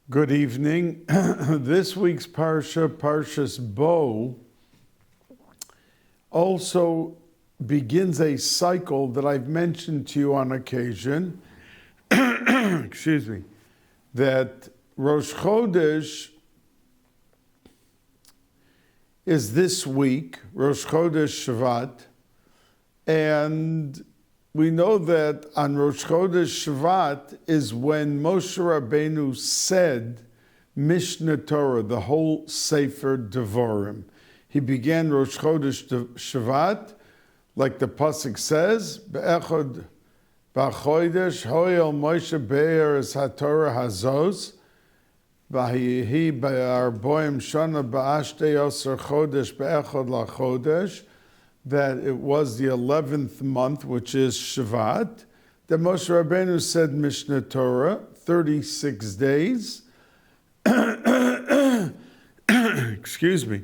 Good evening. This week's Parashat Bo, also begins a cycle that I've mentioned to you on occasion. Excuse me. That Rosh Chodesh is this week, Rosh Chodesh Shvat, and we know that on Rosh Chodesh Shvat is when Moshe Rabbeinu said Mishnah Torah, the whole Sefer Devarim. He began Rosh Chodesh Shvat, like the pasuk says, Be'echad ba'chodesh hoyel Moshe be'er es haTorah hazos, v'hihi ba'arboim shana ba'ashtei yoser chodesh be'echad la'chodesh, that it was the 11th month, which is Shvat, that Moshe Rabbeinu said Mishnah Torah, 36 days. Excuse me.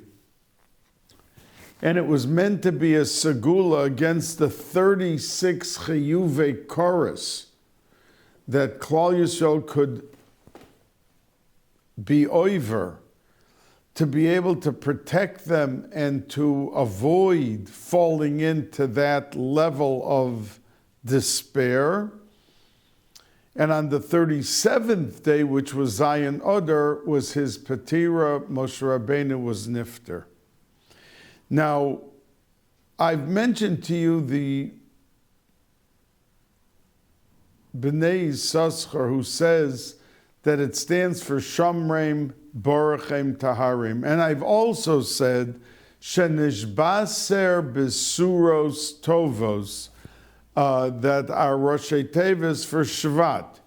And it was meant to be a segula against the 36 chiyuvei chorus that Klal Yisrael could be over, to be able to protect them and to avoid falling into that level of despair. And on the 37th day, which was Zayin Adar, was his Patira. Moshe Rabbeinu was Nifter. Now, I've mentioned to you the Bnei Yissaschar, who says that it stands for Shamreim Baruchem Taharim. And I've also said Shenishbaser Besuros Tovos, that are Roshei Tevis for Shvat.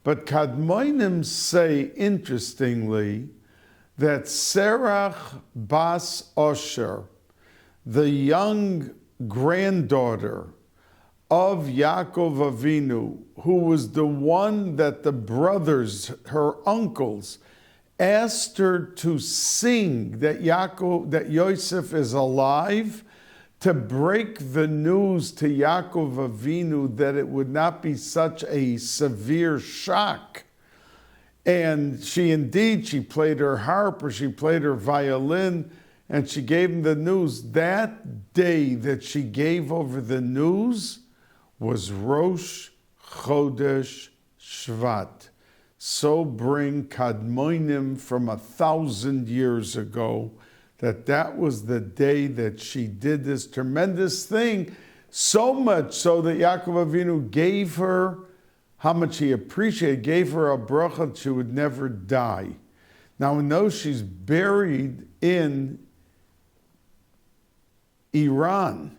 But Kadmoinim say, interestingly, that Serach Bas Osher, the young granddaughter of Yaakov Avinu, who was the one that the brothers, her uncles, asked her to sing that Yosef is alive, to break the news to Yaakov Avinu that it would not be such a severe shock. And she played her harp or she played her violin, and she gave him the news. That day that she gave over the news was Rosh Chodesh Shvat. So bring Kadmoinim from 1,000 years ago, that was the day that she did this tremendous thing, so much so that Yaakov Avinu gave her, how much he appreciated, gave her a bracha that she would never die. Now we know she's buried in Iran.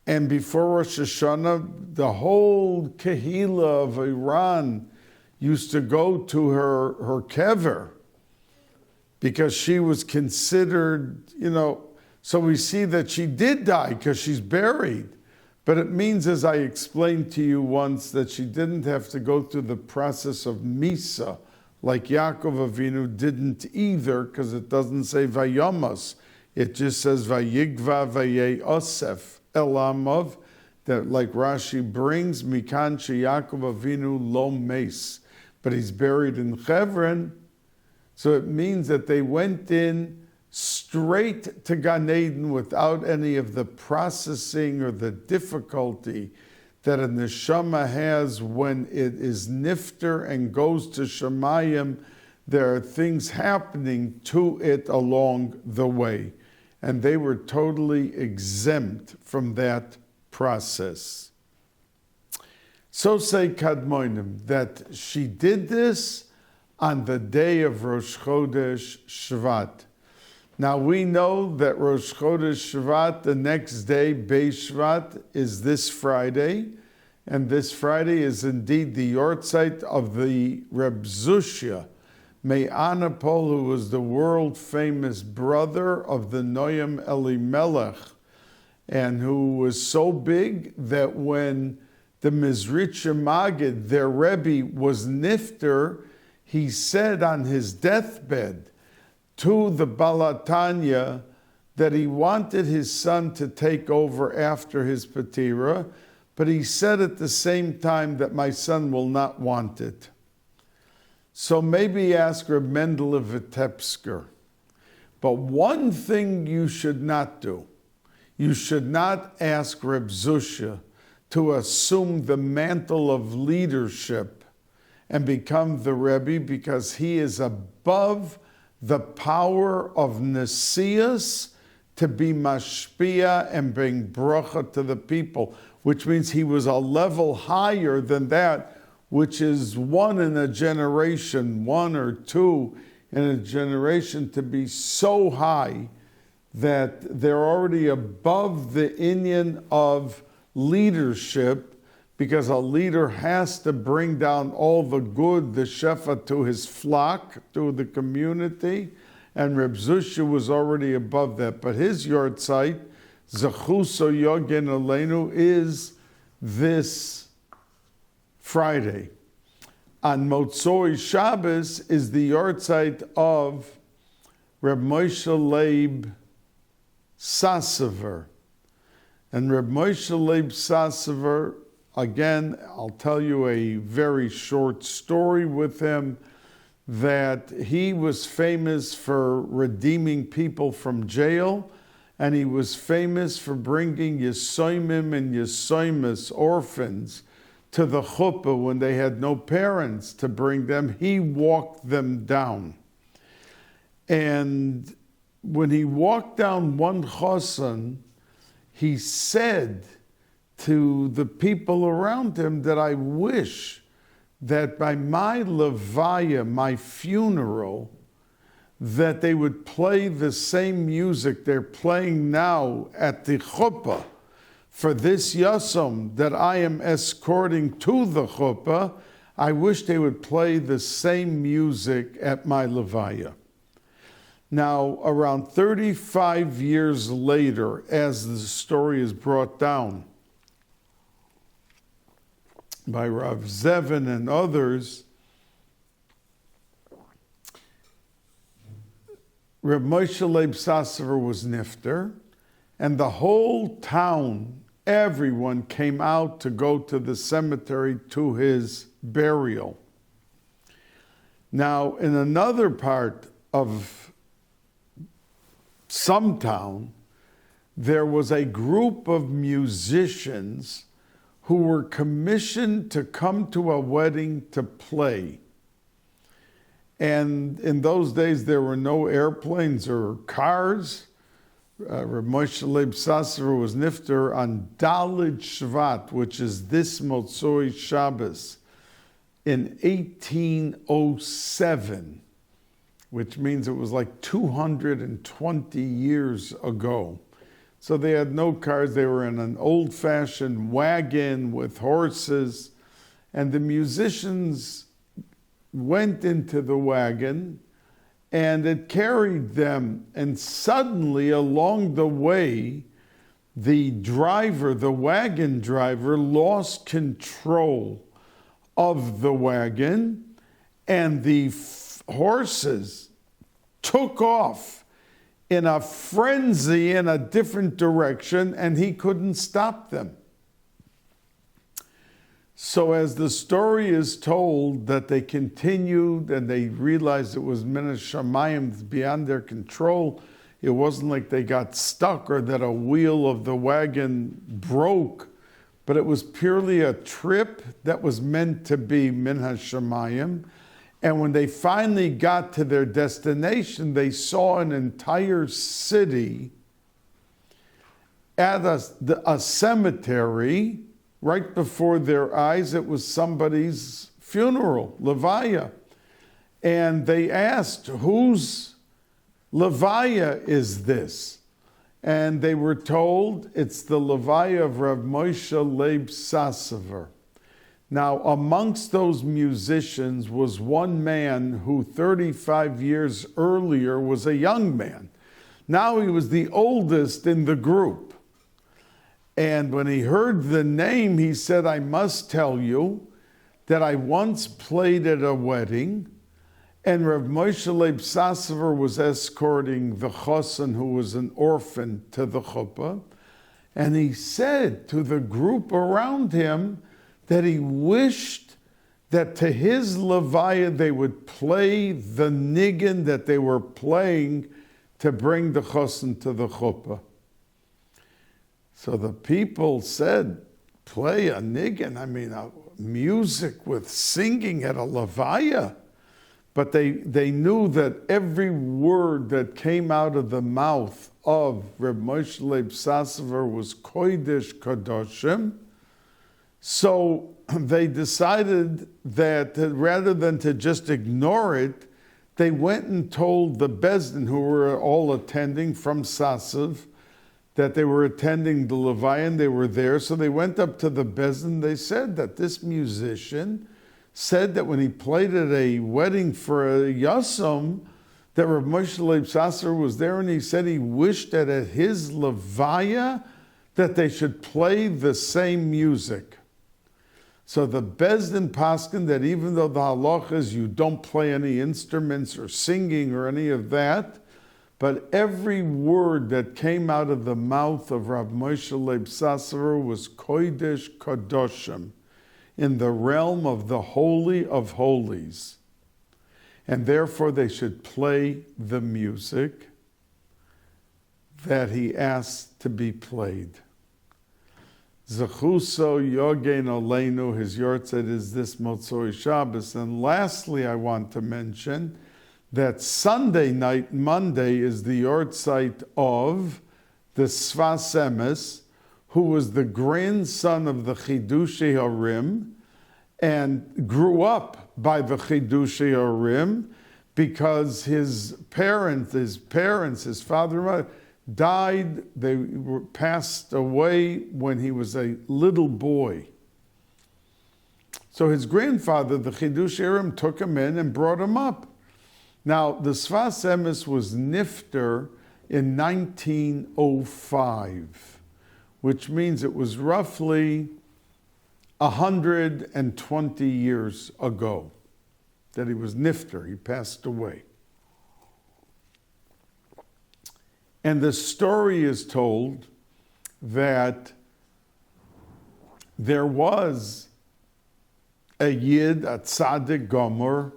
And before Rosh Hashanah, the whole Kehila of Iran used to go to her kever, because she was considered, so we see that she did die because she's buried. But it means, as I explained to you once, that she didn't have to go through the process of Misa, like Yaakov Avinu didn't either, because it doesn't say Vayamas. It just says Vayigva Vayosef Elamav, that like Rashi brings, Mikan Yaakov Avinu lo meis. But he's buried in Hebron, so it means that they went in straight to Gan Eden without any of the processing or the difficulty that a neshama has when it is nifter and goes to Shemayim. There are things happening to it along the way, and they were totally exempt from that process. So say Kadmoinim, that she did this on the day of Rosh Chodesh Shvat. Now we know that Rosh Chodesh Shvat, the next day, Bais Shvat, is this Friday, and this Friday is indeed the yortzeit of the Reb Zushya Me'anapol, who was the world-famous brother of the Noam Elimelech, and who was so big that when the Mizritcha Magid, their Rebbe, was nifter, he said on his deathbed to the Balatanya that he wanted his son to take over after his Patira, but he said at the same time that my son will not want it. So So maybe ask Reb Mendel of Vitebsker. But one thing you should not do, you should not ask Reb Zusha to assume the mantle of leadership and become the Rebbe, because he is above the power of Nesius to be mashpia and bring bracha to the people, which means he was a level higher than that, which is one in a generation, one or two in a generation, to be so high that they're already above the inyan of leadership, because a leader has to bring down all the good, the shefa, to his flock, to the community, and Reb Zusha was already above that. But his yortzeit, Zechuso Yogen Aleinu, is this Friday. On Motzoi Shabbos is the yortzeit of Reb Moshe Leib Sasever. And Reb Moshe Leib Sasever, again, I'll tell you a very short story with him, that he was famous for redeeming people from jail, and he was famous for bringing Yesoimim and Yesoimis, orphans, to the chuppah when they had no parents to bring them. He walked them down. And when he walked down one chosan, he said to the people around him that I wish that by my levaya, my funeral, that they would play the same music they're playing now at the chuppah for this yasam that I am escorting to the chuppah. I wish they would play the same music at my levaya. Now, around 35 years later, as the story is brought down by Rav Zevin and others, Reb Moshe Leib Sasever was nifter, and the whole town, everyone came out to go to the cemetery to his burial. Now, in another part of some town, there was a group of musicians who were commissioned to come to a wedding to play. And in those days, there were no airplanes or cars. Reb Moshe Leib Sasever was nifter on Daled Shvat, which is this Motzoi Shabbos, in 1807, which means it was like 220 years ago. So they had no cars. They were in an old-fashioned wagon with horses, and the musicians went into the wagon, and it carried them. And suddenly, along the way, the driver, the wagon driver, lost control of the wagon, and the horses took off in a frenzy in a different direction, and he couldn't stop them. So as the story is told, that they continued and they realized it was Min Hashamayim, beyond their control. It wasn't like they got stuck or that a wheel of the wagon broke, but it was purely a trip that was meant to be Min Hashamayim. And when they finally got to their destination, they saw an entire city at a cemetery right before their eyes. It was somebody's funeral, levaya. And they asked, whose levaya is this? And they were told, it's the levaya of Rav Moshe Leib Sasever. Now, amongst those musicians was one man who 35 years earlier was a young man. Now he was the oldest in the group. And when he heard the name, he said, I must tell you that I once played at a wedding, and Rav Moshe Leib Sasever was escorting the chosan, who was an orphan, to the chuppah. And he said to the group around him that he wished that to his levaya they would play the niggin that they were playing to bring the chosin to the chuppah. So the people said, play a niggin, I mean, music with singing at a levaya. But they knew that every word that came out of the mouth of Reb Moshe Leib Sassover was Kodesh Kadoshim. So they decided that rather than to just ignore it, they went and told the Bezdin, who were all attending from Sassover, that they were attending the Levaya and they were there. So they went up to the Bezdin. They said that this musician said that when he played at a wedding for a Yasam, that Rav Moshe Leib Sasser was there, and he said he wished that at his Levaya that they should play the same music. So the Bezdin paskin that even though the halach is you don't play any instruments or singing or any of that, but every word that came out of the mouth of Rav Moshe Leib Sasser was Kodesh Kadoshim, in the realm of the Holy of Holies. And therefore they should play the music that he asked to be played. Zechuso Yogein Oleinu, his yortzeit is this Motzoi Shabbos. And lastly, I want to mention that Sunday night, Monday, is the yortzeit of the Sfas Emes, who was the grandson of the Chidushei Harim and grew up by the Chidushei Harim because his parents, his father and mother, died. They passed away when he was a little boy. So his grandfather, the Chidushei Harim, took him in and brought him up. Now, the Sfas Emes was nifter in 1905. Which means it was roughly 120 years ago that he was nifter, he passed away. And the story is told that there was a Yid, a tzaddik gomer,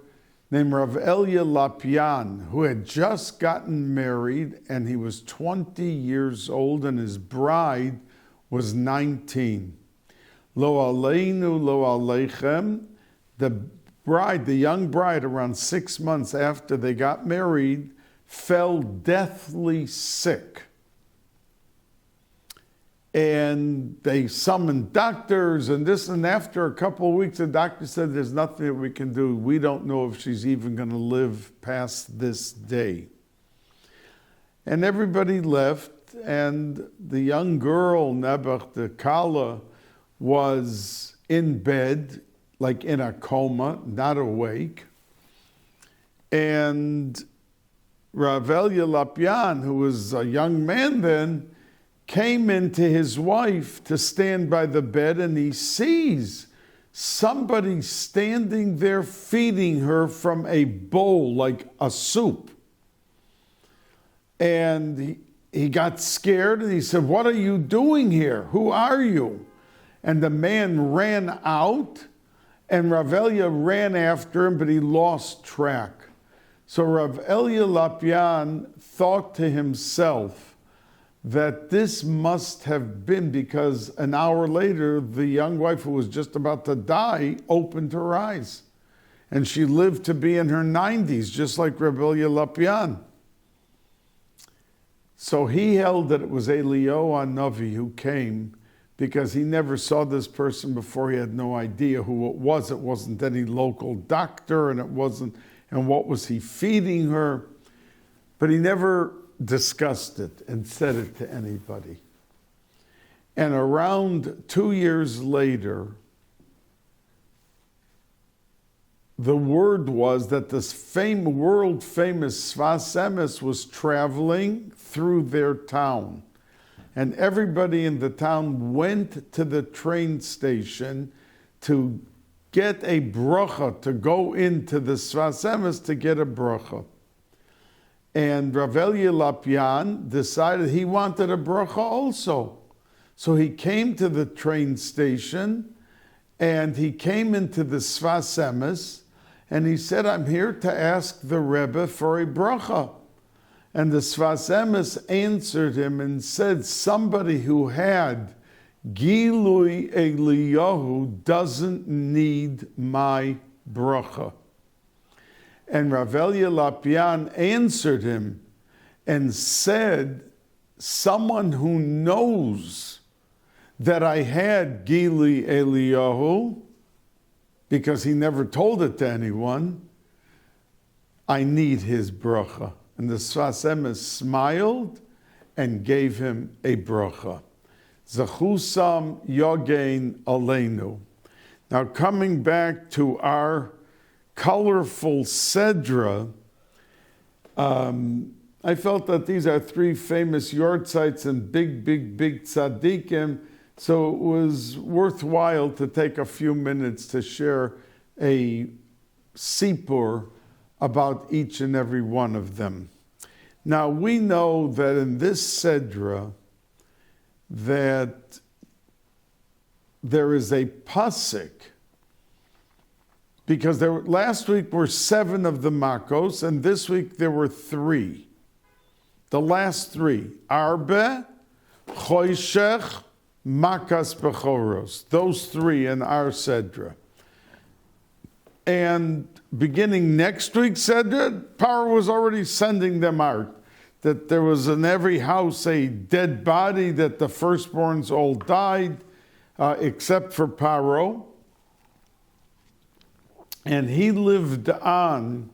named Rav Elia Lapian, who had just gotten married, and he was 20 years old, and his bride was 19. Lo aleinu, lo aleichem. The bride, the young bride, around 6 months after they got married, fell deathly sick. And they summoned doctors and this, and after a couple of weeks, the doctor said, there's nothing that we can do. We don't know if she's even going to live past this day. And everybody left, and the young girl, Nebuch, the Kala, was in bed, like in a coma, not awake. And Rav Elia Lapian, who was a young man then, came into his wife to stand by the bed, and he sees somebody standing there feeding her from a bowl, like a soup. And he got scared, and he said, what are you doing here? Who are you? And the man ran out, and Rav Elia ran after him, but he lost track. So Rav Elia Lapian thought to himself that this must have been because an hour later, the young wife who was just about to die opened her eyes. And she lived to be in her 90s, just like Rav Elia Lapian. So he held that it was Eliyahu Hanavi who came because he never saw this person before. He had no idea who it was. It wasn't any local doctor, and it wasn't, and what was he feeding her? But he never discussed it and said it to anybody. And around 2 years later, the word was that this world famous Sfas Emes was traveling through their town. And everybody in the town went to the train station to get a bracha, to go into the Sfas Emes to get a bracha. And Rav Elia Lapian decided he wanted a bracha also. So he came to the train station, And he came into the Sfas Emes, and he said, I'm here to ask the Rebbe for a bracha. And the Sfas Emes answered him and said, somebody who had Gilui Eliyahu doesn't need my bracha. And Rav Elia Lapian answered him and said, someone who knows that I had Gilui Eliyahu, because he never told it to anyone, I need his bracha. And the Sfas Emes smiled and gave him a bracha. Zechusam Yogein Aleinu. Now coming back to our colorful Sedra, I felt that these are three famous yortzites and big tzaddikim, so it was worthwhile to take a few minutes to share a sipur about each and every one of them. Now we know that in this Sedra that there is a pasuk, because last week were 7 of the makos, and this week there were 3. The last 3, Arbe, Choshech, Makas Bechoros, those 3 in our Sedra. And beginning next week's Sedra, Pharaoh was already sending them out, that there was in every house a dead body, that the firstborns all died, except for Pharaoh. And he lived on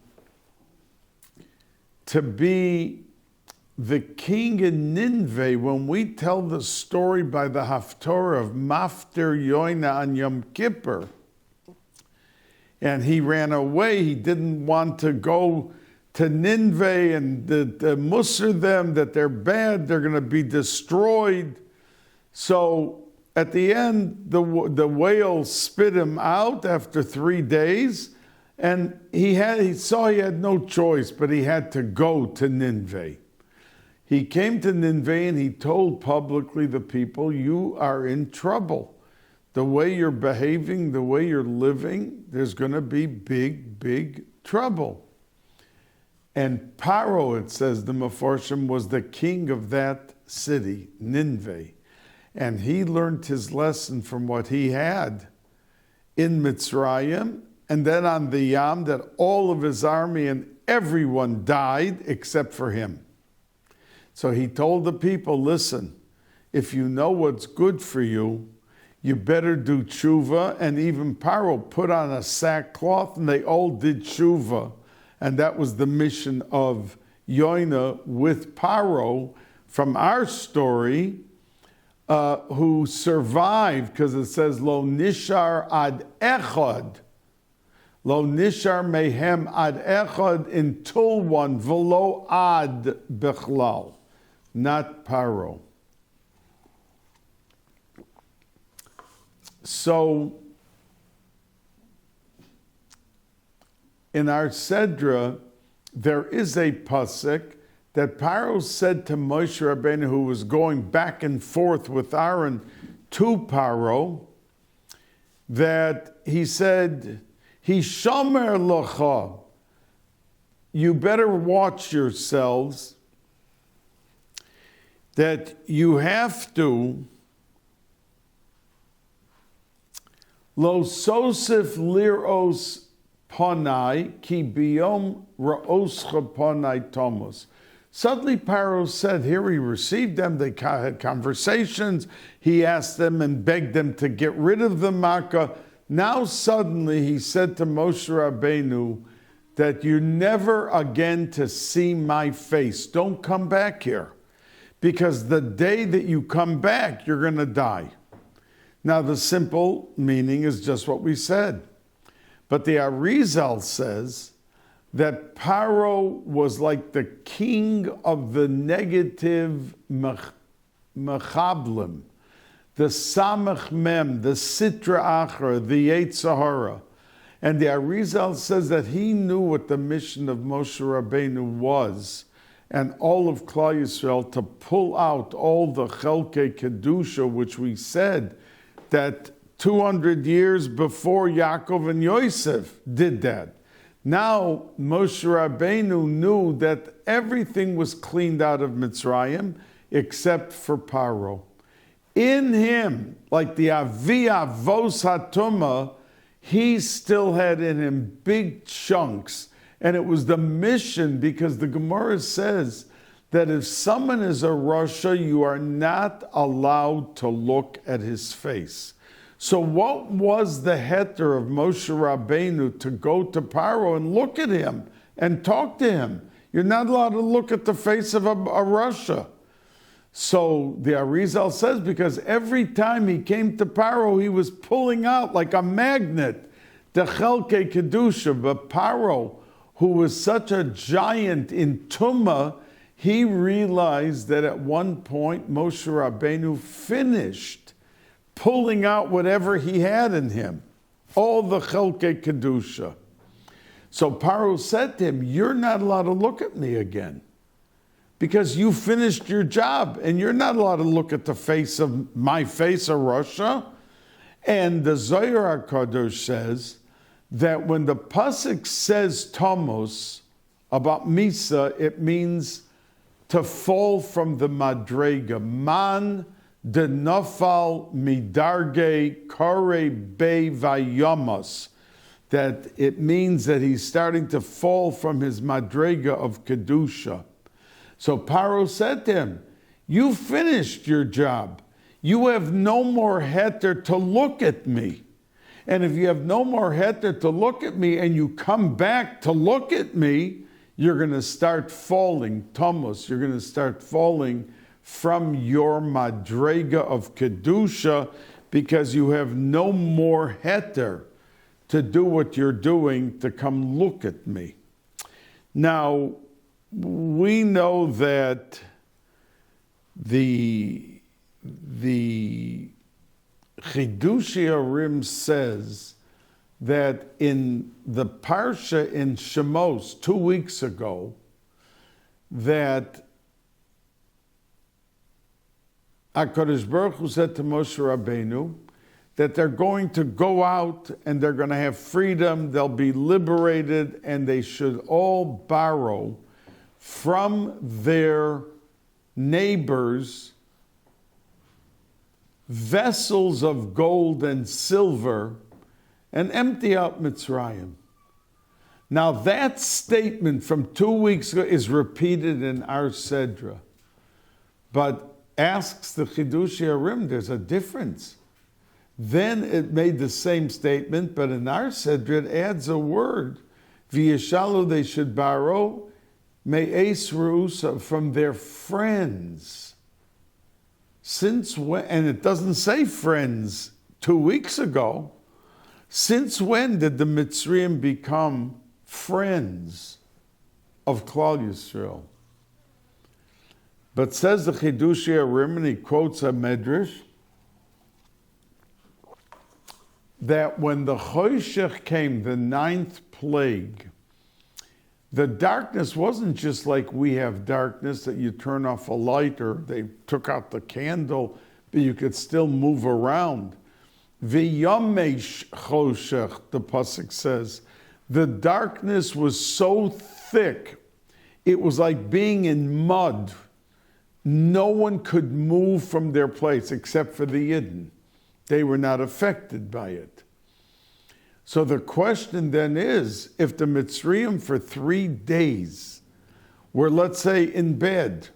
to be the king in Nineveh. When we tell the story by the Haftorah of Maftir Yoina on Yom Kippur, and he ran away, he didn't want to go to Nineveh and musser them that they're bad, they're going to be destroyed. So at the end, the whale spit him out after 3 days, and he saw he had no choice, but he had to go to Nineveh. He came to Nineveh and he told publicly the people, you are in trouble. The way you're behaving, the way you're living, there's going to be big trouble. And Pharaoh, it says, the Meforshim, was the king of that city, Nineveh. And he learned his lesson from what he had in Mitzrayim, and then on the Yam, that all of his army and everyone died except for him. So he told the people, listen, if you know what's good for you, you better do tshuva. And even Pharaoh put on a sackcloth, and they all did tshuva. And that was the mission of Yoina with Pharaoh from our story, who survived, because it says, Lo nishar ad echad. Lo nishar mehem ad echad, until one, velo ad bechlal, not Pharaoh. So, in our Sedra, there is a pasuk that Pharaoh said to Moshe Rabbeinu, who was going back and forth with Aaron to Pharaoh, that he said, Hishomer locha, you better watch yourselves, that you have to lo sosif liros Ponai ki biyom ra'oscha ponai tomos. Suddenly Pharaoh said, here he received them, they had conversations, he asked them and begged them to get rid of the Makkah. Now suddenly he said to Moshe Rabbeinu that you're never again to see my face. Don't come back here, because the day that you come back, you're going to die. Now the simple meaning is just what we said. But the Arizal says that Pharaoh was like the king of the negative mechablim, the samach mem, the sitra achra, the yetzer hara. And the Arizal says that he knew what the mission of Moshe Rabbeinu was, and all of Klal Yisrael, to pull out all the chelkei kedusha, which we said that 200 years before Yaakov and Yosef did that. Now, Moshe Rabbeinu knew that everything was cleaned out of Mitzrayim except for Paro. In him, like the Avi Avos HaTumah, he still had in him big chunks. And it was the mission, because the Gemara says that if someone is a Rasha, you are not allowed to look at his face. So what was the heter of Moshe Rabbeinu to go to Paro and look at him and talk to him? You're not allowed to look at the face of a Rasha. So the Arizal says, because every time he came to Paro, he was pulling out like a magnet, the Chelke Kedusha. But Paro, who was such a giant in Tumah, he realized that at one point Moshe Rabbeinu finished pulling out whatever he had in him, all the Chelke Kedusha. So Paro said to him, you're not allowed to look at me again, because you finished your job, and you're not allowed to look at the face of my face, a Rasha. And the Zohar HaKadosh says that when the pasuk says Tomos about Misa, it means to fall from the Madrega. Man de nafal midarge kare be vayamas. That it means that he's starting to fall from his Madrega of Kedusha. So Paro said to him, you finished your job. You have no more heter to look at me. And if you have no more heter to look at me and you come back to look at me, you're going to start falling, Thomas, you're going to start falling from your Madrega of Kedusha, because you have no more heter to do what you're doing, to come look at me. Now, we know that the Chidushei HaRim says that in the Parsha in Shemos 2 weeks ago, that HaKadosh Baruch Hu said to Moshe Rabbeinu that they're going to go out and they're going to have freedom, they'll be liberated, and they should all borrow from their neighbors vessels of gold and silver and empty out Mitzrayim. Now that statement from 2 weeks ago is repeated in our Sedra, but asks the Chidushei HaRim, there's a difference. Then it made the same statement, but in our Sedra it adds a word. V'yeshalu, they should borrow me'es ru'usa, from their friends. Since when, and it doesn't say friends 2 weeks ago, since when did the Mitzrayim become friends of Klal Yisrael? But says the Chidushei HaRim, and he quotes a medrash, that when the Choshech came, the 9th plague, the darkness wasn't just like we have darkness, that you turn off a light or they took out the candle, but you could still move around. V'yamesh choshech, the pasuk says, the darkness was so thick, it was like being in mud. No one could move from their place except for the Yidden. They were not affected by it. So the question then is, if the Mitzrayim for 3 days were, let's say, in bed,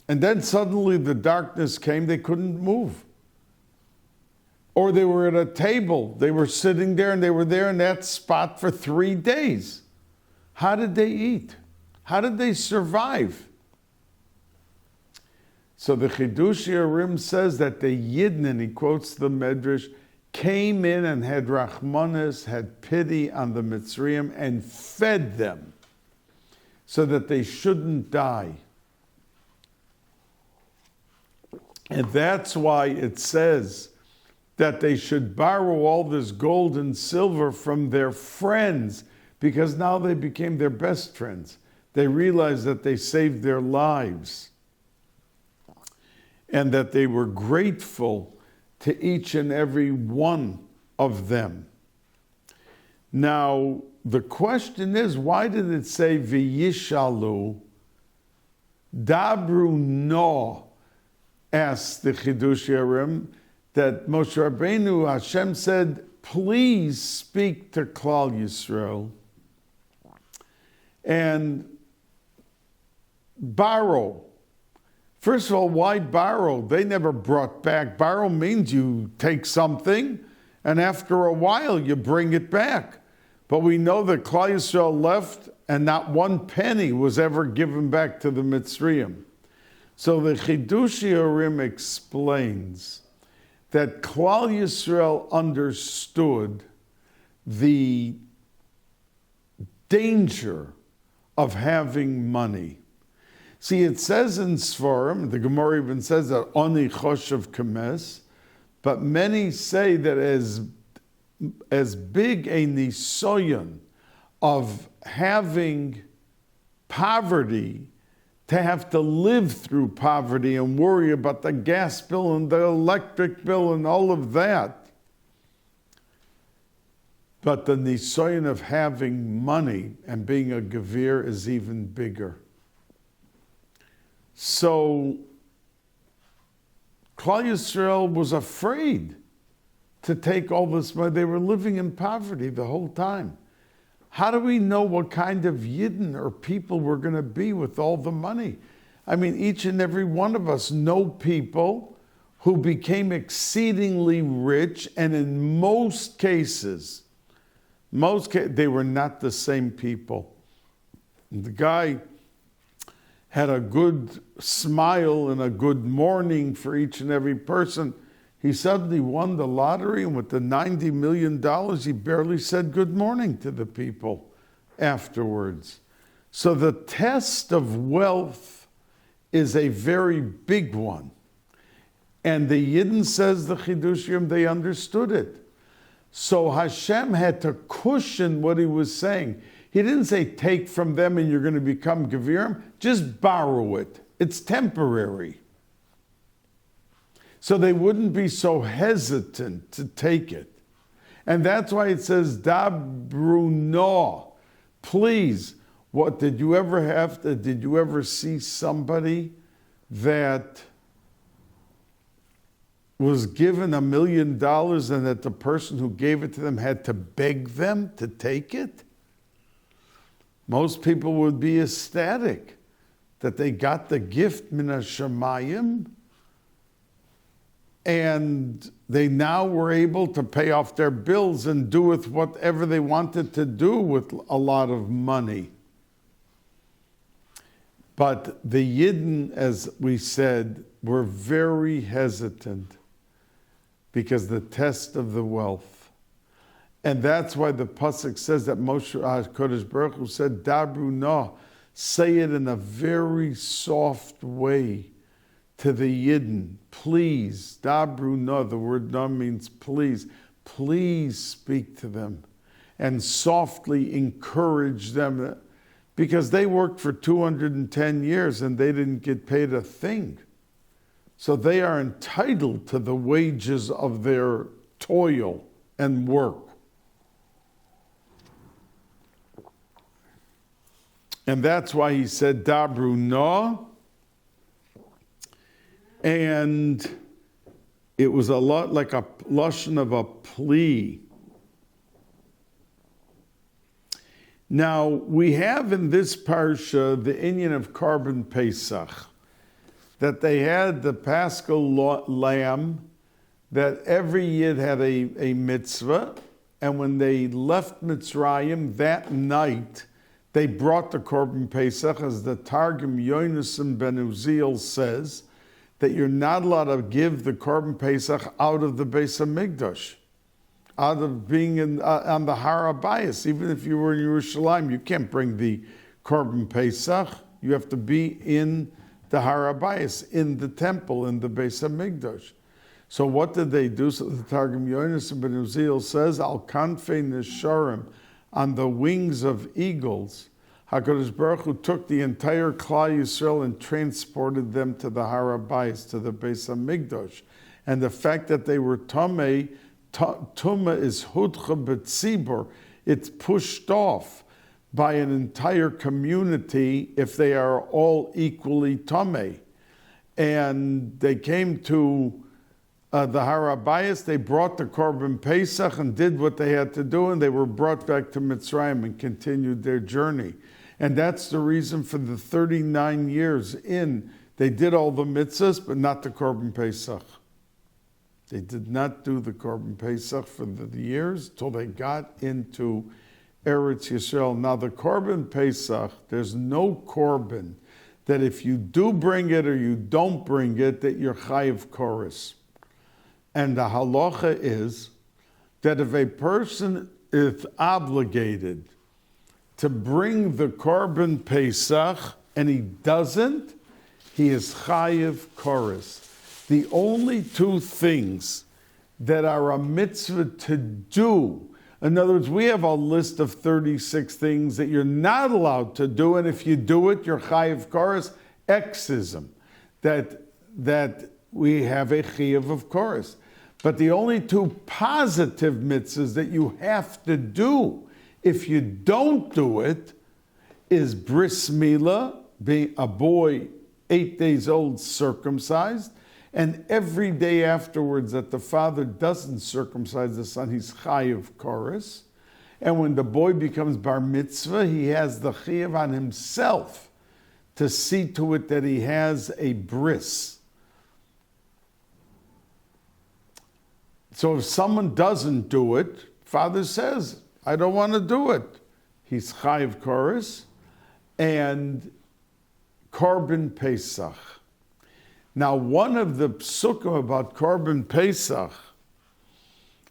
and then suddenly the darkness came, they couldn't move. Or they were at a table, they were sitting there, and they were there in that spot for 3 days. How did they eat? How did they survive? So the Chidushei HaRim says that the Yidden, and he quotes the Medrash, came in and had Rachmanis, had pity on the Mitzrayim, and fed them so that they shouldn't die. And that's why it says that they should borrow all this gold and silver from their friends, because now they became their best friends. They realized that they saved their lives, and that they were grateful to each and every one of them. Now, the question is, why did it say v'yishalu? Dabru no, asked the Chidush Yerim, that Moshe Rabbeinu, Hashem said, please speak to Klal Yisrael and borrow. First of all, why borrow? They never brought back. Borrow means you take something and after a while you bring it back. But we know that Klal Yisrael left and not one penny was ever given back to the Mitzrayim. So the Chidush Yerim explains that Klal Yisrael understood the danger of having money. See, it says in Sfarim, the Gemara even says that Oni Choshev Kames, but many say that as big a nisoyon of having poverty, to have to live through poverty and worry about the gas bill and the electric bill and all of that. But the nisoyon of having money and being a gevir is even bigger. So Klal Yisrael was afraid to take all this money. They were living in poverty the whole time. How do we know what kind of Yidden or people we're going to be with all the money? I mean, each and every one of us know people who became exceedingly rich, and in most cases, they were not the same people. The guy had a good smile and a good morning for each and every person. He suddenly won the lottery, and with the $90 million, he barely said good morning to the people afterwards. So the test of wealth is a very big one. And the Yidden, says the Chidush Yerim, they understood it. So Hashem had to cushion what he was saying. He didn't say take from them and you're going to become Gevirim. Just borrow it. It's temporary. So they wouldn't be so hesitant to take it. And that's why it says, Dabru no. Please, what did you ever see somebody that was given $1 million and that the person who gave it to them had to beg them to take it? Most people would be ecstatic that they got the gift min hashamayim, and they now were able to pay off their bills and do with whatever they wanted to do with a lot of money. But the Yidden, as we said, were very hesitant because the test of the wealth. And that's why the Pasuk says that Moshe HaKadosh Baruch Hu said, Dabru no, say it in a very soft way to the Yidden. Please, Dabru no, the word no means please. Please speak to them and softly encourage them, because they worked for 210 years and they didn't get paid a thing. So they are entitled to the wages of their toil and work. And that's why he said Dabru no. And it was a lot like a lashon of a plea. Now, we have in this parsha the inyan of Korban Pesach, that they had the Paschal lamb, that every Yid had a mitzvah, and when they left Mitzrayim that night, they brought the Korban Pesach, as the Targum Yonasan ben Uziel says, that you're not allowed to give the Korban Pesach out of the Beis HaMikdash, out of being on the Har HaBayis. Even if you were in Yerushalayim, you can't bring the Korban Pesach. You have to be in the Har HaBayis, in the temple, in the Beis HaMikdash. So what did they do? So the Targum Yonasan ben Uziel says, Al Kanfei Nesharim, on the wings of eagles, HaKadosh Baruch Hu took the entire Klal Yisrael and transported them to the Har HaBayis, to the Beis HaMikdash. And the fact that they were Tumah is Hudcha B'tzibur. It's pushed off by an entire community if they are all equally Tumah. And they came to the Harabayas, they brought the Korban Pesach and did what they had to do, and they were brought back to Mitzrayim and continued their journey. And that's the reason for the 39 years in. They did all the mitzvahs, but not the Korban Pesach. They did not do the Korban Pesach for the years till they got into Eretz Yisrael. Now the Korban Pesach, there's no Korban that if you do bring it or you don't bring it, that you're chayiv koros. And the halacha is that if a person is obligated to bring the Korban Pesach and he doesn't, he is chayiv koros. The only two things that are a mitzvah to do, in other words, we have a list of 36 things that you're not allowed to do, and if you do it, you're chayiv koros. Exism, that we have a chayiv of koros. But the only two positive mitzvahs that you have to do, if you don't do it, is bris milah, being a boy 8 days old circumcised, and every day afterwards that the father doesn't circumcise the son, he's chayiv koros. And when the boy becomes bar mitzvah, he has the chayiv on himself to see to it that he has a bris. So if someone doesn't do it, father says, I don't want to do it. He's chayiv koros. And Korban Pesach. Now, one of the psukim about Korban Pesach,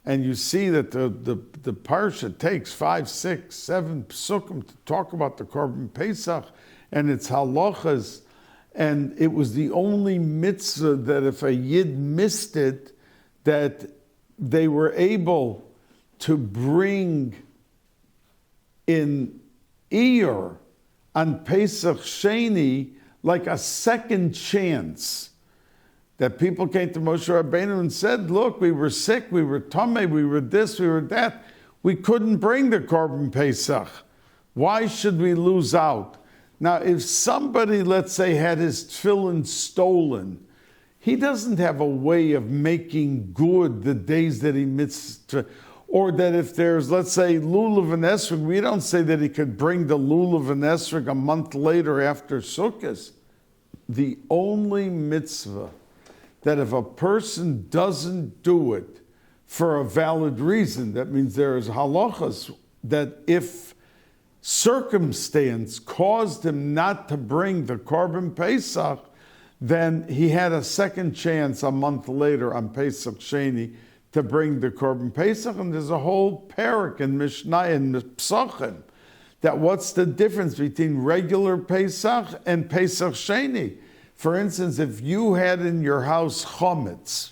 and you see that the parsha takes 5, 6, 7 psukim to talk about the Korban Pesach and its halachas, and it was the only mitzvah that if a yid missed it, that they were able to bring in Iyur on Pesach Sheni like a second chance. That people came to Moshe Rabbeinu and said, look, we were sick, we were tamei, we were this, we were that. We couldn't bring the Korban Pesach. Why should we lose out? Now, if somebody, let's say, had his tefillin stolen, he doesn't have a way of making good the days that he missed. Or that if there's, let's say, lulav and esrog, we don't say that he could bring the lulav and esrog a month later after Sukkot. The only mitzvah that if a person doesn't do it for a valid reason, that means there is halachas, that if circumstance caused him not to bring the Korban Pesach, then he had a second chance a month later on Pesach Sheni to bring the Korban Pesach. And there's a whole parak in Mishnah and Pesachim that what's the difference between regular Pesach and Pesach Sheni? For instance, if you had in your house chametz,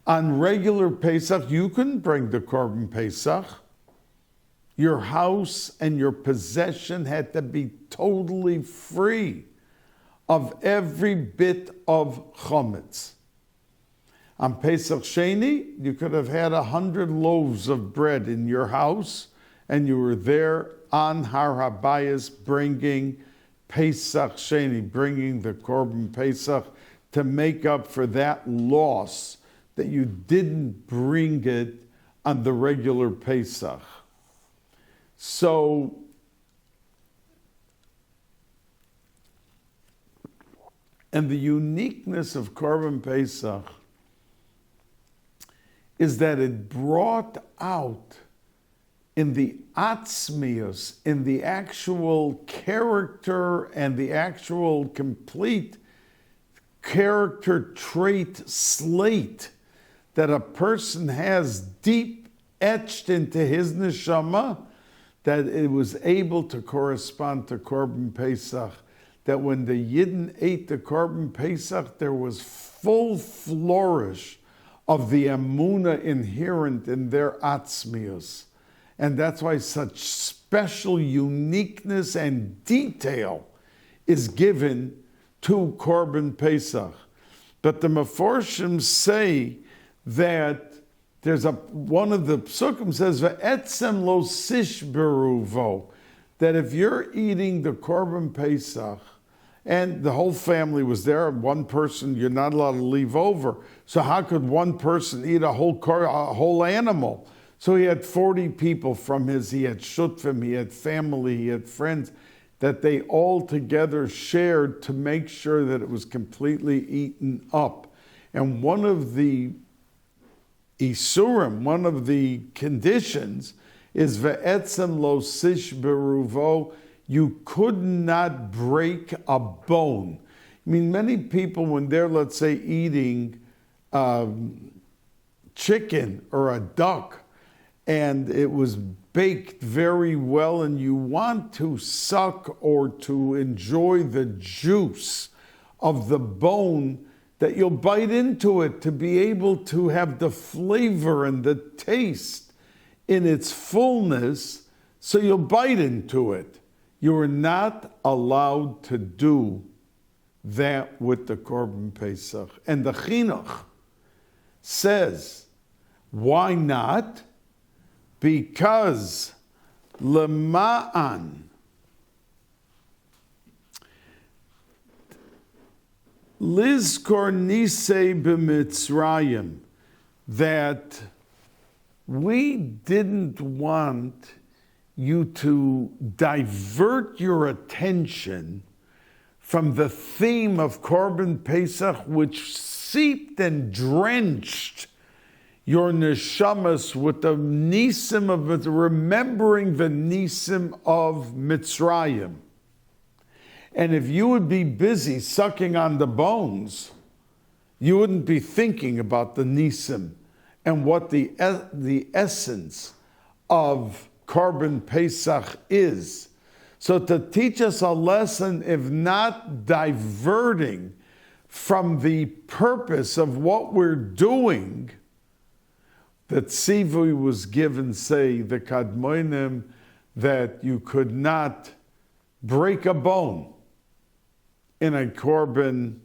on regular Pesach, you couldn't bring the Korban Pesach. Your house and your possession had to be totally free of every bit of chametz. On Pesach Sheni, you could have had 100 loaves of bread in your house, and you were there on Har HaBayis bringing Pesach Sheni, bringing the Korban Pesach to make up for that loss that you didn't bring it on the regular Pesach. So, and the uniqueness of Korban Pesach is that it brought out in the atzmius, in the actual character and the actual complete character trait slate that a person has deep etched into his neshama, that it was able to correspond to Korban Pesach. That when the Yidden ate the Korban Pesach, there was full flourish of the emunah inherent in their atzmius. And that's why such special uniqueness and detail is given to Korban Pesach. But the Meforshim say that there's one of the psukim says, "Ve'etzem lo sish beruvo," that if you're eating the Korban Pesach, and the whole family was there, one person, you're not allowed to leave over. So how could one person eat a whole animal? So he had 40 people he had shutfim, he had family, he had friends, that they all together shared to make sure that it was completely eaten up. And one of the isurim, one of the conditions, is ve'etzem lo sish beruvo. You could not break a bone. I mean, many people, when they're, let's say, eating chicken or a duck, and it was baked very well, and you want to suck or to enjoy the juice of the bone, that you'll bite into it to be able to have the flavor and the taste in its fullness, so you'll bite into it. You are not allowed to do that with the Korban Pesach. And the Chinuch says, why not? Because lema'an, lizkor nisei b'mitzrayim, that we didn't want you to divert your attention from the theme of Korban Pesach, which seeped and drenched your neshamas with the nisim of remembering the nisim of Mitzrayim. And if you would be busy sucking on the bones, you wouldn't be thinking about the nisim and what the essence of Korban Pesach is. So to teach us a lesson, if not diverting from the purpose of what we're doing, that Tzivui was given, say, the Kadmonim, that you could not break a bone in a Korban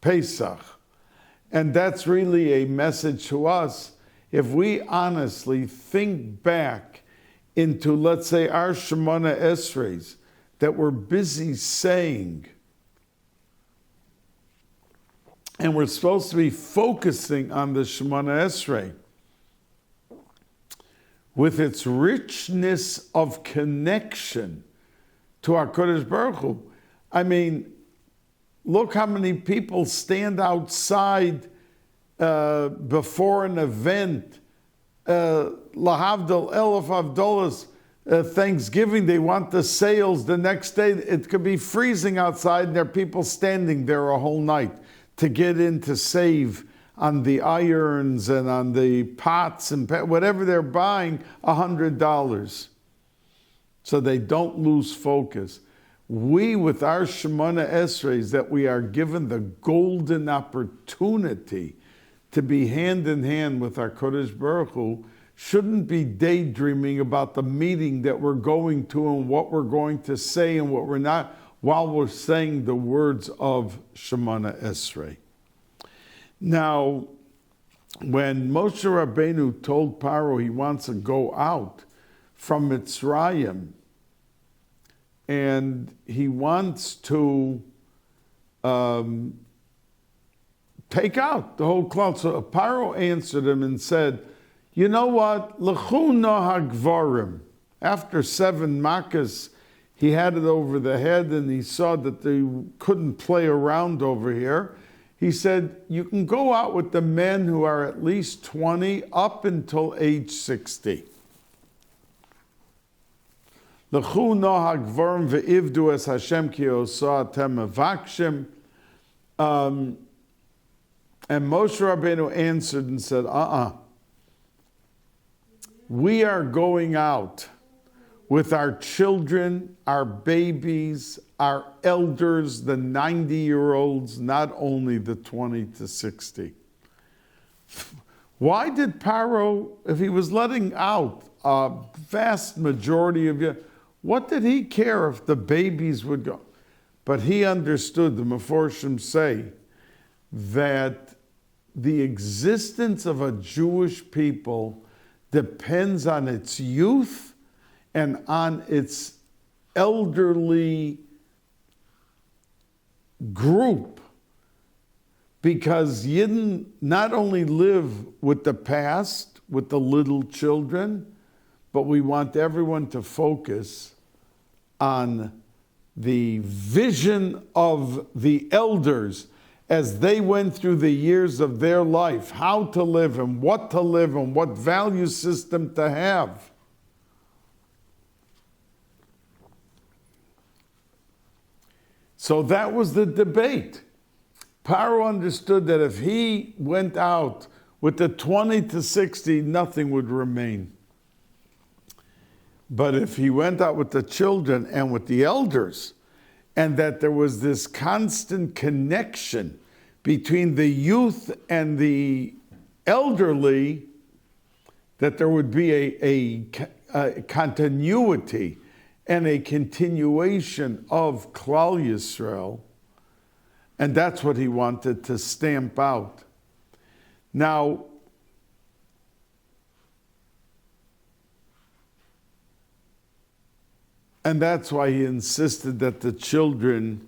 Pesach. And that's really a message to us. If we honestly think back into, let's say, our Shemona Esreis that we're busy saying, and we're supposed to be focusing on the Shemona Esrei with its richness of connection to our Kodesh Baruch Hu. I mean, look how many people stand outside before an event, Lahavdil, Elif Avdolas, Thanksgiving, they want the sales the next day. It could be freezing outside and there are people standing there a whole night to get in to save on the irons and on the pots and whatever they're buying, $100. So they don't lose focus. We, with our Shemona Esreis, that we are given the golden opportunity to be hand in hand with our Kodesh Baruch Hu, shouldn't be daydreaming about the meeting that we're going to and what we're going to say and what we're not, while we're saying the words of Shemona Esrei. Now, when Moshe Rabbeinu told Pharaoh he wants to go out from Mitzrayim and he wants to take out the whole cloud, so Pharaoh answered him and said, you know what? L'chu nohag gvarim. After 7 makas, he had it over the head and he saw that they couldn't play around over here. He said, you can go out with the men who are at least 20 up until age 60. L'chu nohag gvarim ve'ivdu es Hashem ki osa atem avakshim. And Moshe Rabbeinu answered and said, we are going out with our children, our babies, our elders, the 90-year-olds, not only the 20 to 60. Why did Pharaoh, if he was letting out a vast majority of you, what did he care if the babies would go? But he understood, the Meforshim say, that the existence of a Jewish people depends on its youth and on its elderly group, because Yidden not only live with the past, with the little children, but we want everyone to focus on the vision of the elders as they went through the years of their life, how to live and what value system to have. So that was the debate. Pharaoh understood that if he went out with the 20 to 60, nothing would remain. But if he went out with the children and with the elders, and that there was this constant connection between the youth and the elderly, that there would be a continuity and a continuation of Klal Yisrael, and that's what he wanted to stamp out. Now, and that's why he insisted that the children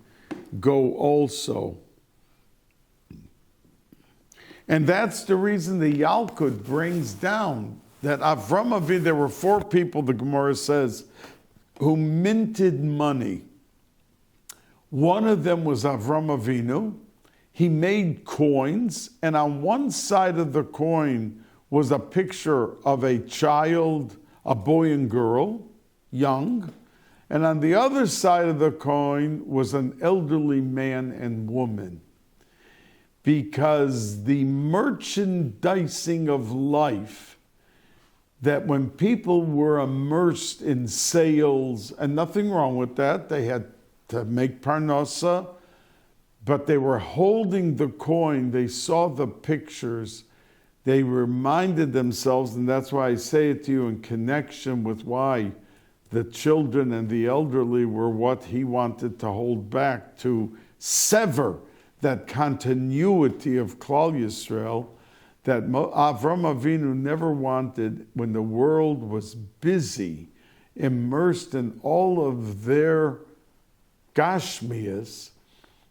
go also. And that's the reason the Yalkut brings down that Avram Avinu, there were 4 people, the Gemara says, who minted money. One of them was Avram Avinu. He made coins, and on one side of the coin was a picture of a child, a boy and girl, young, and on the other side of the coin was an elderly man and woman. Because the merchandising of life, that when people were immersed in sales, and nothing wrong with that, they had to make parnasa, but they were holding the coin, they saw the pictures, they reminded themselves, and that's why I say it to you in connection with why the children and the elderly were what he wanted to hold back, to sever that continuity of Klal Yisrael, that Avram Avinu never wanted, when the world was busy, immersed in all of their gashmias,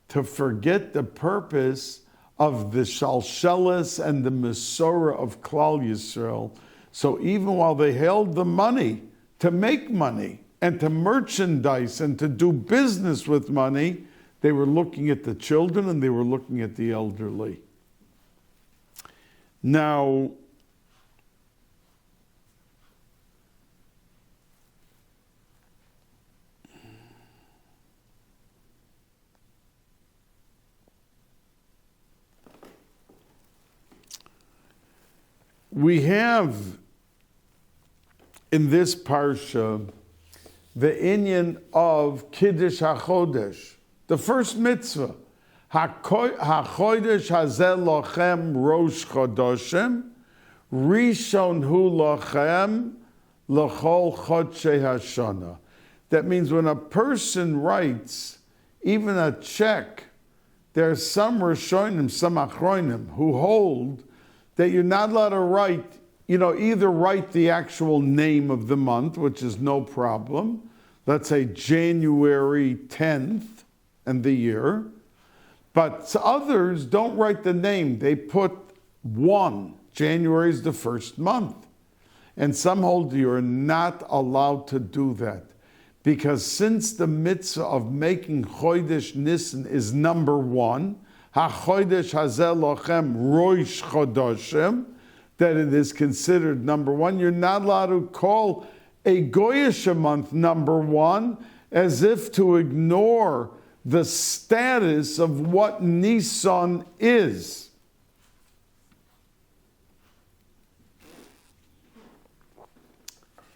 to forget the purpose of the shalshelis and the mesorah of Klal Yisrael. So even while they held the money to make money and to merchandise and to do business with money, they were looking at the children and they were looking at the elderly. Now, we have in this parsha the inyan of Kiddush HaChodesh, the first mitzvah. HaChodesh hazeh lochem Rosh Chodeshim, Rishon hu lochem l'chol chodshei hashana. That means when a person writes even a check, there are some Rishonim, some Achronim, who hold that you're not allowed to write, either write the actual name of the month, which is no problem. Let's say January 10th and the year. But others don't write the name. They put 1. January is the first month. And some hold you're not allowed to do that. Because since the mitzvah of making Chodesh Nisan is number 1, HaChodesh hazeh lochem Rosh Chodeshim, that it is considered number 1, you're not allowed to call a Goyish month number 1 as if to ignore the status of what Nisan is.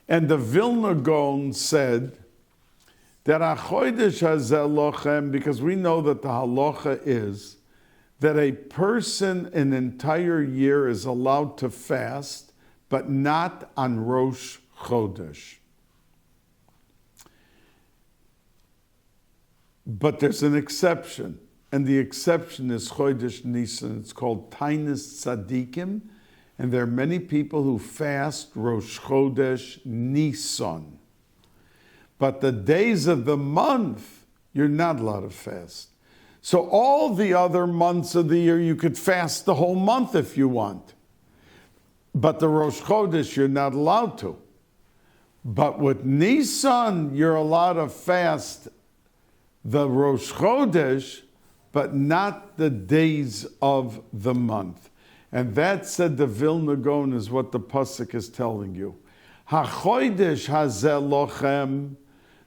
And the Vilna Gaon said that HaChodesh hazeh lochem, because we know that the halacha is that a person an entire year is allowed to fast, but not on Rosh Chodesh. But there's an exception. and the exception is Chodesh Nisan. It's called Tainis Tzadikim, and there are many people who fast Rosh Chodesh Nisan. But the days of the month, you're not allowed to fast. So all the other months of the year, you could fast the whole month if you want. But the Rosh Chodesh, you're not allowed to. But with Nisan, you're allowed to fast the Rosh Chodesh, but not the days of the month. And that, said the Vilna Gaon, is what the Pasuk is telling you. HaChodesh hazeh lochem,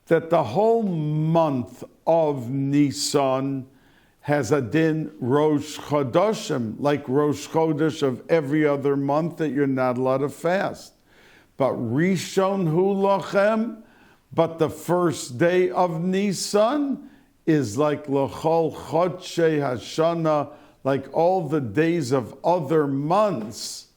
that the whole month of Nisan has a din Rosh Chodeshim, like Rosh Chodesh of every other month that you're not allowed to fast. But Rishon hu lochem, but the first day of Nisan is like L'chol Chodshei Hashana, like all the days of other months.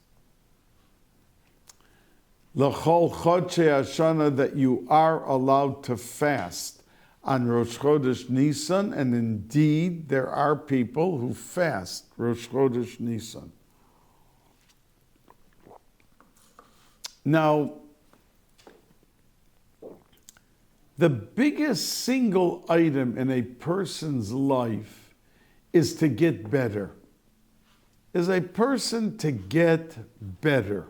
L'chol Chodshei Hashana, that you are allowed to fast on Rosh Chodesh Nisan, and indeed there are people who fast Rosh Chodesh Nisan. Now, the biggest single item in a person's life is to get better. Is a person to get better,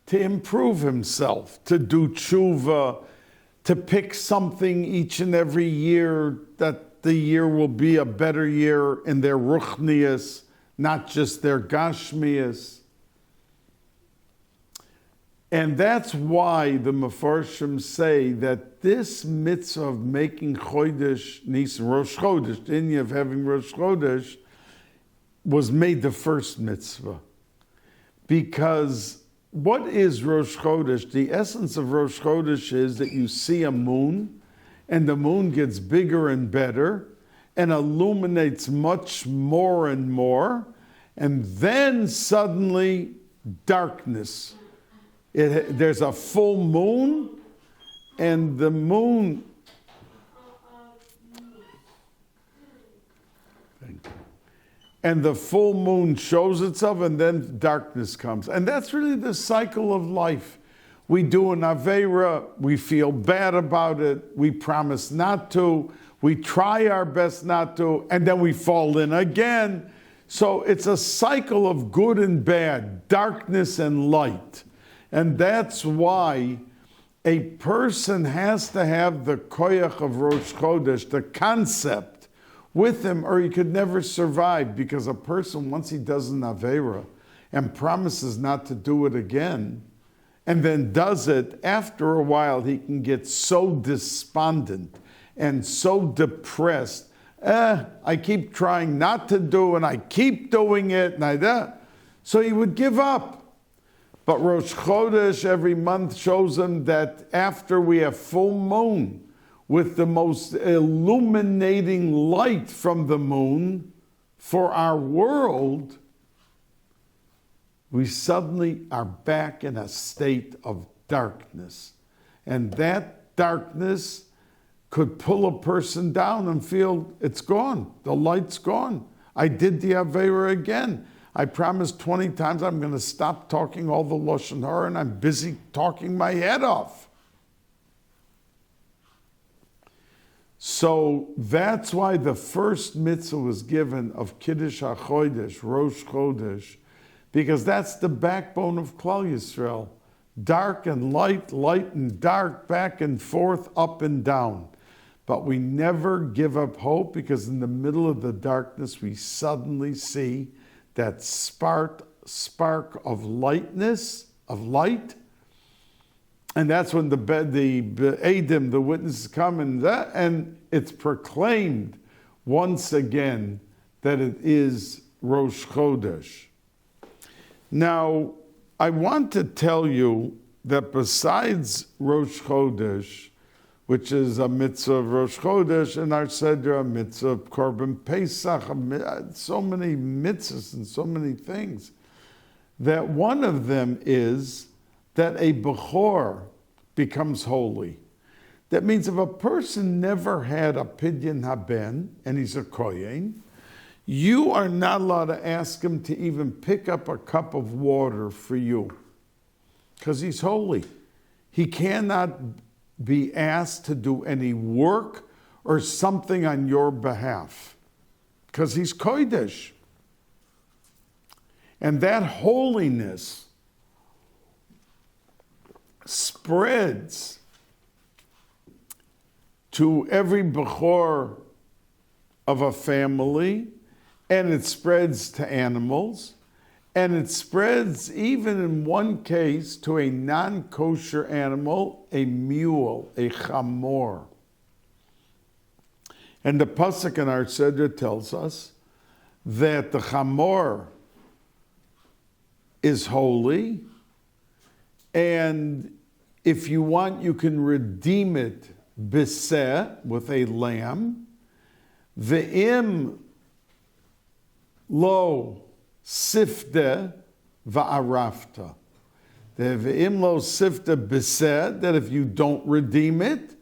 to improve himself, to do tshuva, to pick something each and every year that the year will be a better year in their ruchnius, not just their gashmius. And that's why the Mefarshim say that this mitzvah of making Chodesh Nisan, Rosh Chodesh, the Inyan of having Rosh Chodesh, was made the first mitzvah. Because what is Rosh Chodesh? The essence of Rosh Chodesh is that you see a moon, and the moon gets bigger and better, and illuminates much more and more, and then suddenly darkness. There's a full moon, and the moon full moon shows itself, and then darkness comes. And that's really the cycle of life. We do an Aveira, we feel bad about it, we promise not to, we try our best not to, and then we fall in again. So it's a cycle of good and bad, darkness and light. And that's why a person has to have the koyach of Rosh Chodesh, the concept, with him, or he could never survive. Because a person, once he does an Aveira and promises not to do it again, and then does it, after a while he can get so despondent and so depressed. I keep trying not to do, and I keep doing it, and so he would give up. But Rosh Chodesh every month shows him that after we have full moon, with the most illuminating light from the moon for our world, we suddenly are back in a state of darkness. And that darkness could pull a person down and feel it's gone, the light's gone. I did the Aveira again. I promised 20 times I'm going to stop talking all the Lashon Hara, and I'm busy talking my head off. So that's why the first mitzvah was given of Kiddush HaChodesh, Rosh Chodesh, because that's the backbone of Klal Yisrael. Dark and light, light and dark, back and forth, up and down. But we never give up hope, because in the middle of the darkness we suddenly see that spark of lightness, of light, and that's when the Eidim, the witnesses, come, and it's proclaimed once again that it is Rosh Chodesh. Now, I want to tell you that besides Rosh Chodesh, which is a mitzvah of Rosh Chodesh, and our Seder, a mitzvah of Korban Pesach, so many mitzvahs and so many things, that one of them is that a Bechor becomes holy. That means if a person never had a pidyon haben and he's a kohen, you are not allowed to ask him to even pick up a cup of water for you because he's holy. He cannot be asked to do any work or something on your behalf because he's kodesh. And that holiness spreads to every bechor of a family, and it spreads to animals, and it spreads even in one case to a non-kosher animal, a mule, a chamor. And the pasuk in our Seder tells us that the chamor is holy, and if you want, you can redeem it biseh, with a lamb. Ve'im lo sifte va'arafta. The ve'im lo sifte biseh, that if you don't redeem it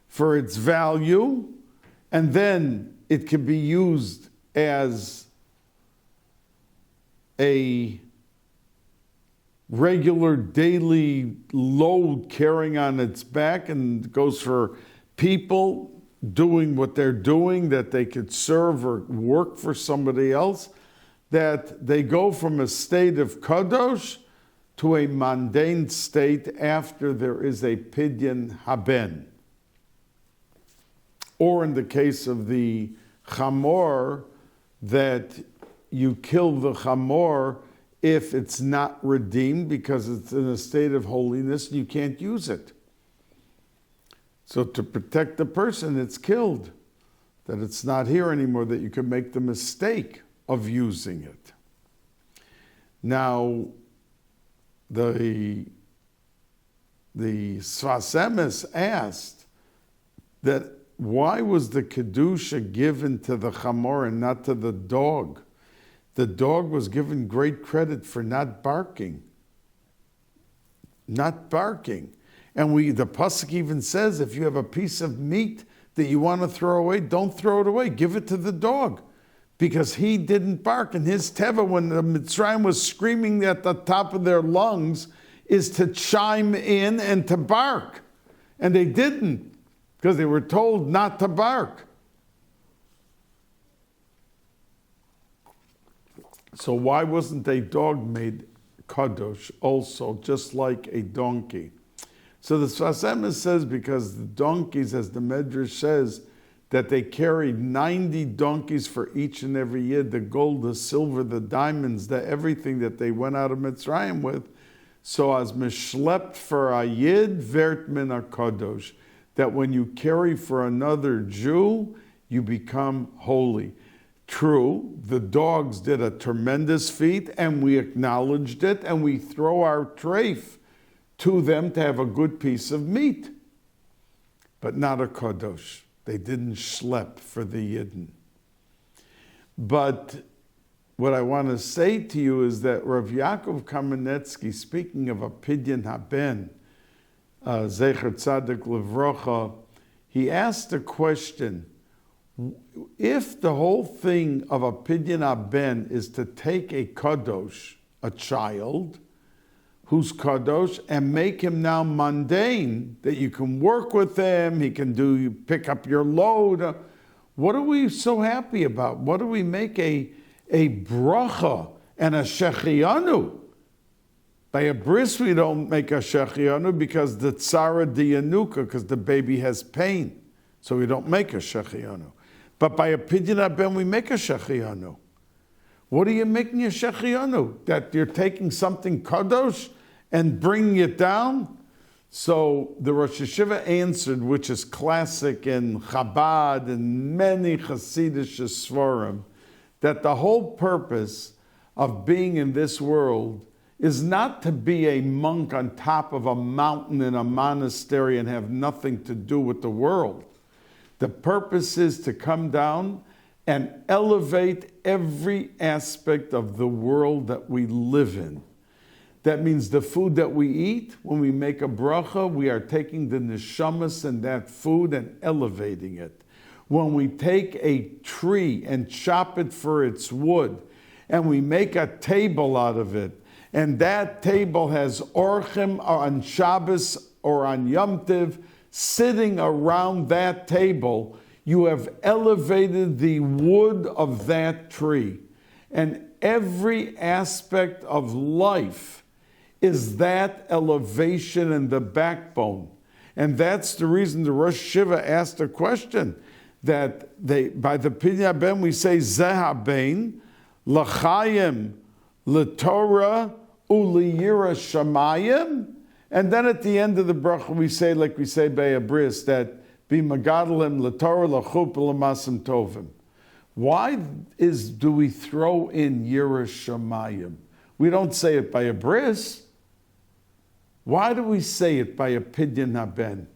for its value, and then it can be used as a regular daily load carrying on its back, and goes for people doing what they're doing, that they could serve or work for somebody else, that they go from a state of kadosh to a mundane state after there is a pidyon haben. Or in the case of the chamor, that you kill the chamor if it's not redeemed because it's in a state of holiness and you can't use it. So to protect the person, it's killed, that it's not here anymore, that you could make the mistake of using it. Now, the Sfas Emes asked that why was the Kedusha given to the chamor and not to the dog? The dog was given great credit for not barking. Not barking. And the pasuk even says, if you have a piece of meat that you want to throw away, don't throw it away. Give it to the dog. Because he didn't bark. And his teva, when the Mitzrayim was screaming at the top of their lungs, is to chime in and to bark. And they didn't, because they were told not to bark. So why wasn't a dog made kadosh also, just like a donkey? So the Sfas Emes says because the donkeys, as the Medrash says, that they carried 90 donkeys for each and every year, the gold, the silver, the diamonds, the everything that they went out of Mitzrayim with. So as mishlept for a yid, vert min a kadosh, that when you carry for another Jew, you become holy. True, the dogs did a tremendous feat, and we acknowledged it, and we throw our treif to them to have a good piece of meat, but not a kadosh. They didn't schlep for the yidden. But what I want to say to you is that Rav Yaakov Kamenetsky, speaking of a pidyon haben, Zecher Tzadik Levrocha, he asked a question. If the whole thing of a pidyon haben is to take a kadosh, a child who's kadosh, and make him now mundane, that you can work with him, he can pick up your load, what are we so happy about? What do we make a bracha and a shechianu? By a bris we don't make a shechianu because the tzara diyanuka, because the baby has pain, so we don't make a shechianu. But by a pidyon haben, we make a shechianu. What are you making a shechianu? That you're taking something kadosh and bringing it down? So the Rosh Yeshiva answered, which is classic in Chabad and many Hasidic Svarim, that the whole purpose of being in this world is not to be a monk on top of a mountain in a monastery and have nothing to do with the world. The purpose is to come down and elevate every aspect of the world that we live in. That means the food that we eat, when we make a bracha, we are taking the neshamas in that food and elevating it. When we take a tree and chop it for its wood, and we make a table out of it, and that table has orchim on Shabbos or on Yom Tiv sitting around that table, you have elevated the wood of that tree. And every aspect of life is that elevation and the backbone. And that's the reason the Rosh Shiva asked a question that by the Pidyon Ben we say Zehabein, L'chaim, L'Torah, U'liyira Shamayim. And then at the end of the bracha we say, like we say by a bris, that Be Magadalim, L'Torah, L'chup, L'masim Tovim. Why do we throw in Yira Shamayim? We don't say it by a bris. Why do we say it by a Pidyon Haben?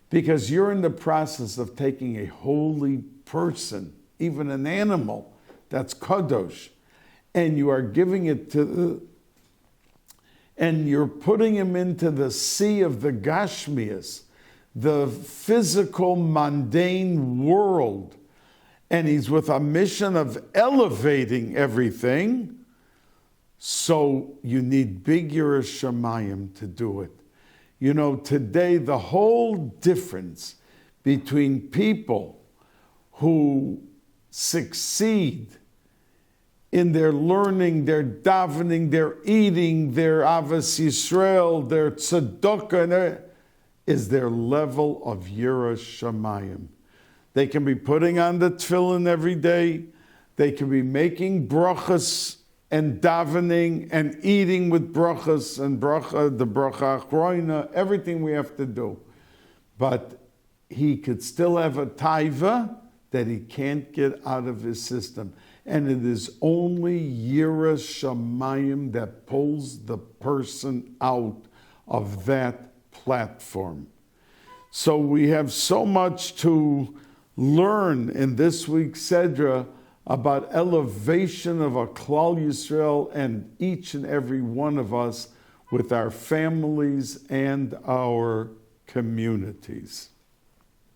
Because you're in the process of taking a holy person, even an animal that's kadosh, and you are giving it and you're putting him into the sea of the Gashmias, the physical, mundane world, and he's with a mission of elevating everything. So you need big Yiras Shamayim to do it. You know, today the whole difference between people who succeed in their learning, their davening, their eating, their Avos Yisrael, their tzedakah, is their level of Yiras Shamayim. They can be putting on the tefillin every day. They can be making brachas and davening and eating with brachas and the bracha achroina, everything we have to do. But he could still have a taiva that he can't get out of his system. And it is only Yiras Shamayim that pulls the person out of that platform. So we have so much to learn in this week's Sedra about elevation of a Klal Yisrael and each and every one of us with our families and our communities.